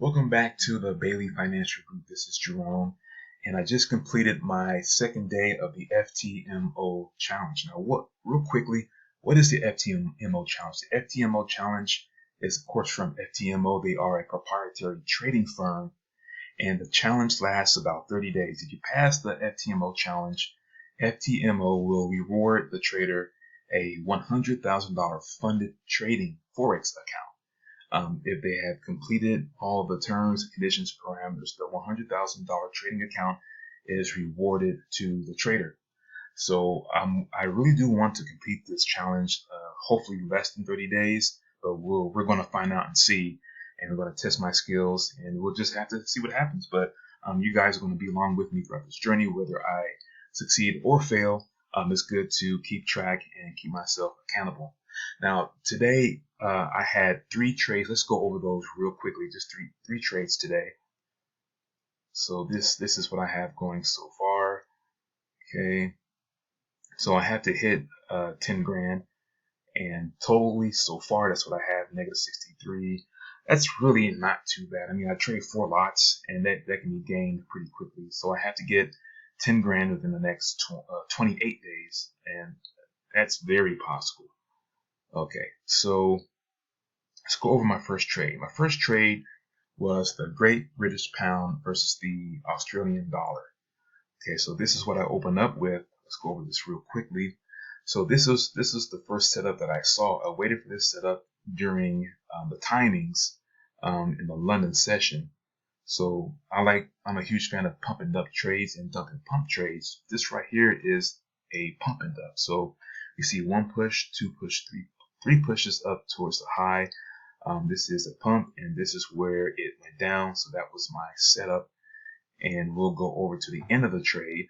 Welcome back to the Bailey Financial Group. This is Jerome, and I just completed my second day of the FTMO challenge. Now, real quickly, what is the FTMO challenge? The FTMO challenge is, of course, from FTMO. They are a proprietary trading firm, and the challenge lasts about 30 days. If you pass the FTMO challenge, FTMO will reward the trader a $100,000 funded trading Forex account. If they have completed all the terms, conditions, parameters, the $100,000 trading account is rewarded to the trader. So I really do want to complete this challenge, hopefully less than 30 days, but we're going to find out and see, and we're going to test my skills, and we'll just have to see what happens. But you guys are going to be along with me throughout this journey, whether I succeed or fail. It's good to keep track and keep myself accountable. Now, today I had 3 trades. Let's go over those real quickly. Just three trades today. So this is what I have going so far. Okay. So I have to hit 10 grand, and totally so far that's what I have, negative 63. That's really not too bad. I mean, I trade 4 lots, and that can be gained pretty quickly. So I have to get 10 grand within the next 28 days, and that's very possible. Okay, so let's go over my first trade. My first trade was the Great British Pound versus the Australian dollar. Okay, so this is what I opened up with. Let's go over this real quickly. So this is the first setup that I saw. I waited for this setup during the timings in the London session. So I'm a huge fan of pump and dump trades and dump and pump trades. This right here is a pump and dump. So you see 1 push, 2 push, 3 pushes up towards the high. This is a pump, and this is where it went down. So that was my setup, and we'll go over to the end of the trade.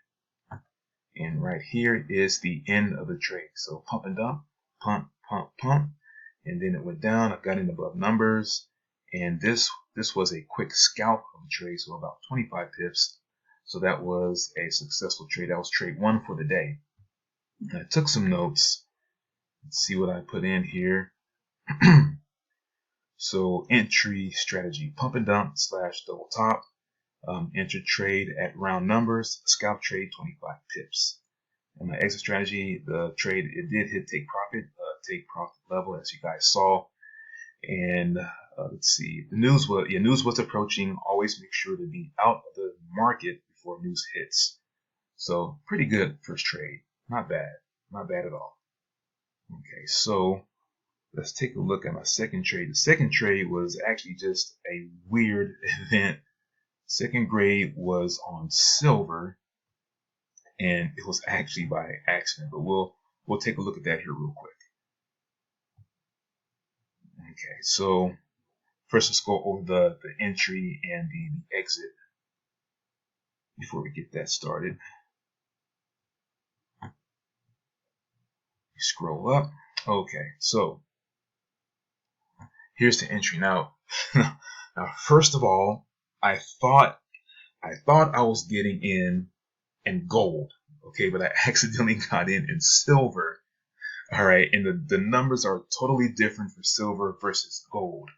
And right here is the end of the trade. So pump and dump, pump, pump, pump, and then it went down. I got in above numbers, and this was a quick scalp of the trade, so about 25 pips. So that was a successful trade. That was trade 1 for the day. And I took some notes. Let's see what I put in here. So entry strategy, pump and dump / double top. Enter trade at round numbers, scalp trade 25 pips. And my exit strategy, the trade, it did hit take profit level, as you guys saw. And let's see, the news was approaching. Always make sure to be out of the market before news hits. So pretty good first trade, not bad at all. Okay, so let's take a look at my second trade. The second trade was actually just a weird event. Second grade was on silver, and it was actually by accident, but we'll take a look at that here real quick. Okay, so first let's go over the entry and the exit before we get that started. Scroll up. Okay, so here's the entry. Now first of all, I thought I was getting in gold, okay, but I accidentally got in silver. All right, and the numbers are totally different for silver versus gold.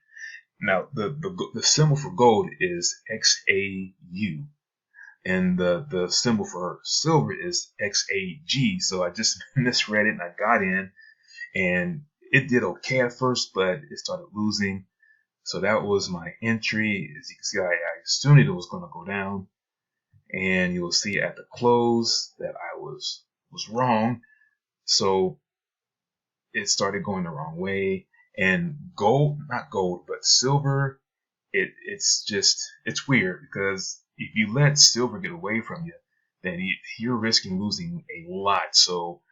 Now the symbol for gold is XAU, and the symbol for silver is XAG. So I just misread it, and I got in, and it did okay at first, but it started losing. So that was my entry. As you can see, I assumed it was going to go down, and you will see at the close that I was wrong. So it started going the wrong way, and not gold, but silver, it's weird, because if you let silver get away from you, then you're risking losing a lot. So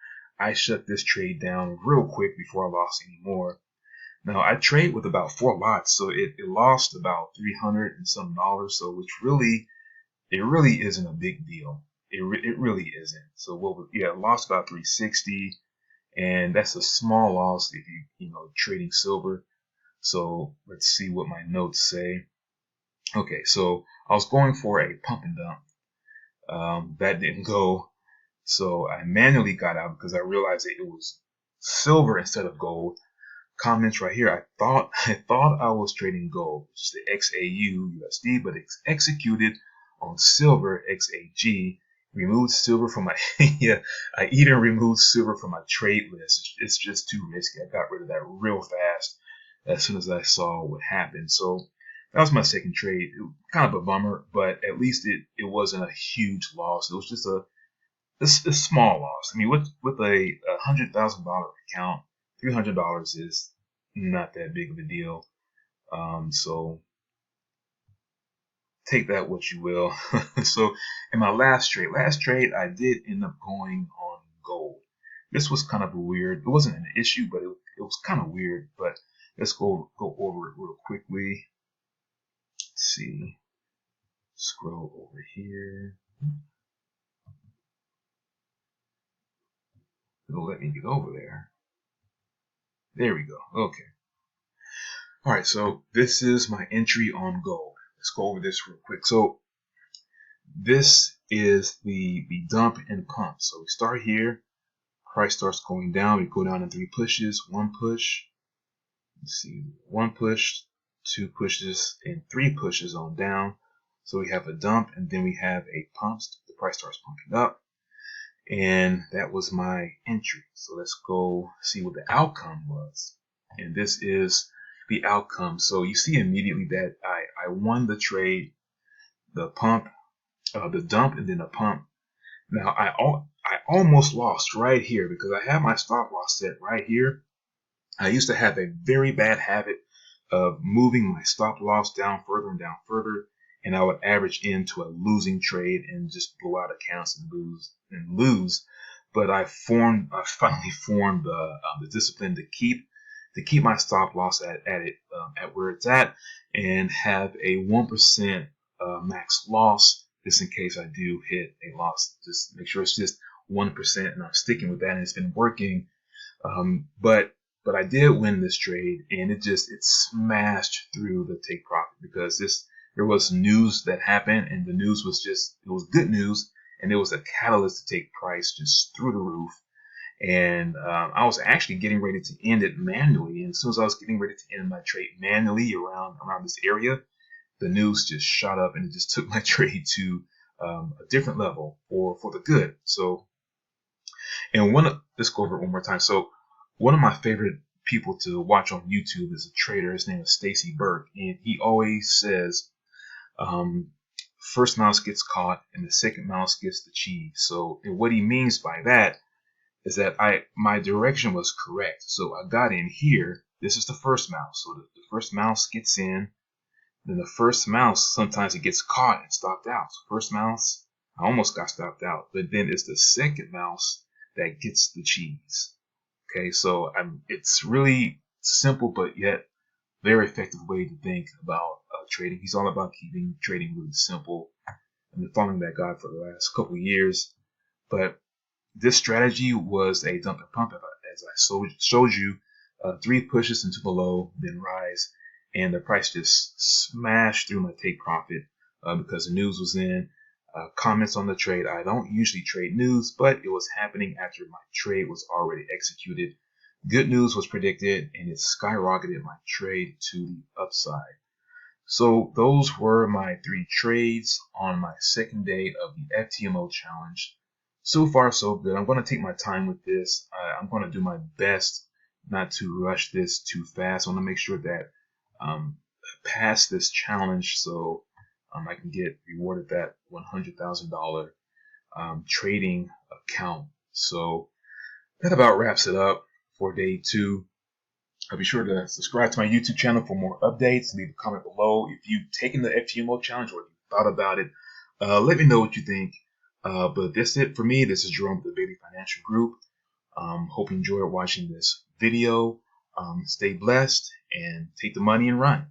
I shut this trade down real quick before I lost any more. Now I trade with about 4 lots, so it lost about $300 and some dollars, so which really isn't a big deal. It really isn't. So it lost about 360, and that's a small loss if you trading silver. So let's see what my notes say. Okay, so I was going for a pump and dump. That didn't go, so I manually got out because I realized that it was silver instead of gold. comments right here. I thought I was trading gold, which is the XAU USD, but it's executed on silver XAG. Removed silver from my yeah, I even removed silver from my trade list. It's just too risky. I got rid of that real fast as soon as I saw what happened. So that was my second trade. It was kind of a bummer, but at least it wasn't a huge loss. It was just a small loss. I mean, with a $100,000 account, $300 is not that big of a deal. So take that what you will. So in my last trade, I did end up going on gold. This was kind of a weird. It wasn't an issue, but it was kind of weird. But let's go over it real quickly. Let's see. Scroll over here. It'll let me get over there. There we go. Okay. All right. So this is my entry on gold. Let's go over this real quick. So this is the dump and pump. So we start here. Price starts going down. We go down in 3 pushes. 1 push. Let's see. 1 push, 2 pushes, and 3 pushes on down. So we have a dump, and then we have a pump. The price starts pumping up. And that was my entry. So let's go see what the outcome was. And this is the outcome. So you see immediately that I won the trade, the pump, the dump, and then the pump. Now I almost lost right here because I have my stop loss set right here. I used to have a very bad habit of moving my stop loss down further and down further, and I would average into a losing trade and just blow out accounts and lose. But I finally formed the discipline to keep my stop loss at where it's at, and have a 1% max loss just in case I do hit a loss. Just make sure it's just 1%, and I'm sticking with that, and it's been working. But I did win this trade, and it smashed through the take profit because there was news that happened, and the news was it was good news, and it was a catalyst to take price just through the roof. And I was actually getting ready to end it manually, and as soon as I was getting ready to end my trade manually around this area, the news just shot up, and it just took my trade to a different level for the good. So, and let's go over it one more time. So, one of my favorite people to watch on YouTube is a trader. His name is Stacy Burke, and he always says, first mouse gets caught and the second mouse gets the cheese. So, and what he means by that is that my direction was correct. So I got in here. This is the first mouse. So the first mouse gets in. Then the first mouse, sometimes it gets caught and stopped out. So first mouse, I almost got stopped out. But then it's the second mouse that gets the cheese. Okay, so it's really simple, but yet very effective way to think about trading. He's all about keeping trading really simple. I've been following that guy for the last couple of years. But this strategy was a dump and pump, as I showed you, 3 pushes into the low, then rise, and the price just smashed through my take profit because the news was in. Comments on the trade. I don't usually trade news, but it was happening after my trade was already executed. Good news was predicted, and it skyrocketed my trade to the upside. So those were my 3 trades on my second day of the FTMO challenge. So far, so good. I'm going to take my time with this. I'm going to do my best not to rush this too fast. I want to make sure that I pass this challenge so I can get rewarded that $100,000 trading account. So that about wraps it up for day 2. Be sure to subscribe to my YouTube channel for more updates. Leave a comment below if you've taken the FTMO challenge or if you thought about it. Let me know what you think. But that's it for me. This is Jerome with the Bailey Financial Group. Hope you enjoyed watching this video. Stay blessed and take the money and run.